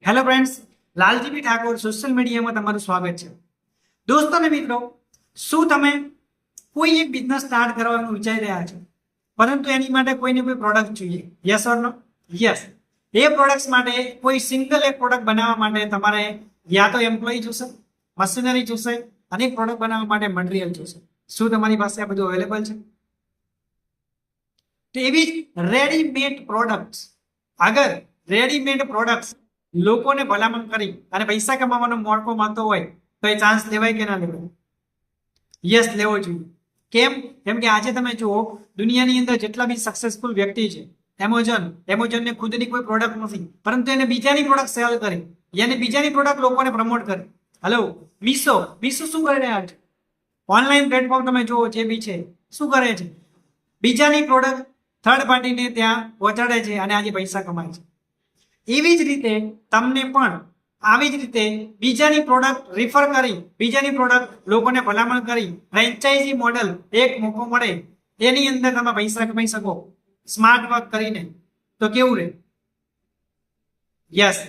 Hello friends, લાલજીબી Thakor social મીડિયામાં તમારું સ્વાગત છે. દોસ્તો અને મિત્રો, શું તમે કોઈ એક બિઝનેસ સ્ટાર્ટ કરવાનું વિચારી રહ્યા છો, પરંતુ એની માટે કોઈને કોઈ પ્રોડક્ટ જોઈએ? Yes or no? યસ. એ પ્રોડક્ટ્સ માટે કોઈ સિંગલ એક પ્રોડક્ટ બનાવવા માટે તમારે યા તો એમ્પ્લોય જોશે, મશીનરી જોશે, અને એક પ્રોડક્ટ બનાવવા માટે મટીરિયલ જોશે. શું તમારી પાસે આ બધું અવેલેબલ છે? તો એવી જ રેડીમેડ પ્રોડક્ટ્સ, અગર રેડીમેડ પ્રોડક્ટ્સ લોકોને ભલામણ કરી અને પૈસા કમાવાનો મોકો મળતો હોય તો એ ચાન્સ લેવાય કે ના લેવાય? યસ, લેવો જોઈએ. કેમ કે આજે તમે જુઓ, દુનિયાની અંદર જેટલા બી સક્સેસફુલ વ્યક્તિ છે, એમેઝોનને ખુદની કોઈ પ્રોડક્ટ નથી, પરંતુ એને બીજાની પ્રોડક્ટ સેલ કરી, યાની બીજાની પ્રોડક્ટ લોકોને પ્રમોટ કરી. હલો, મીશો શું કરી રહ્યા છે? ઓનલાઈન પ્લેટફોર્મ તમે જુઓ, જે બી છે, શું કરે છે? બીજાની પ્રોડક્ટ થર્ડ પાર્ટીને ત્યાં પહોંચાડે છે અને આજે પૈસા કમાય છે. એવી જ રીતે તમને પણ આવી જ રીતે બીજાની પ્રોડક્ટ રિફર કરી, બીજાની પ્રોડક્ટ લોકોને ભલામણ કરી, ફ્રેન્ચાઇઝી મોડેલ એક મોકો મળે, એની અંદર તમે પૈસા કમાઈ શકો સ્માર્ટ વર્ક કરીને. તો કેવું રહે? યસ.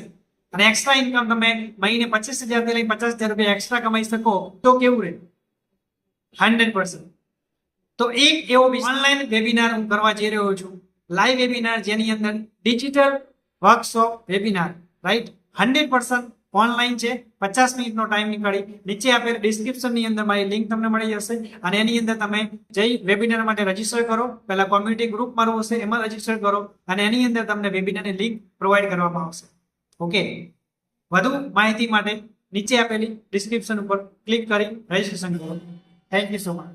અને એક્સ્ટ્રા ઇન્કમ તમે મહિને 25,000 થી લઈને 50,000 રૂપિયા એક્સ્ટ્રા કમાઈ શકો તો કેવું રહે? 100%. તો એક એવો ઓનલાઈન વેબિનાર હું કરવા જઈ રહ્યો છું, લાઈવ વેબિનાર, જેની અંદર digital workshop webinar, right? 100% online છે. 50 મિનિટનો ટાઈમ નીકાળી નીચે આપેલ ડિસ્ક્રિપ્શનની અંદર મારી લિંક તમને મળી જશે, અને એની અંદર તમે જઈ વેબિનાર માટે રજીસ્ટર કરો. પહેલા કોમ્યુનિટી ગ્રુપ મારું હશે, એમાં રજીસ્ટર કરો, અને એની અંદર તમને વેબિનારની લિંક પ્રોવાઈડ કરવામાં આવશે. ઓકે, વધુ માહિતી માટે નીચે આપેલી ડિસ્ક્રિપ્શન ઉપર ક્લિક કરી રજીસ્ટ્રેશન કરો. Thank you so much.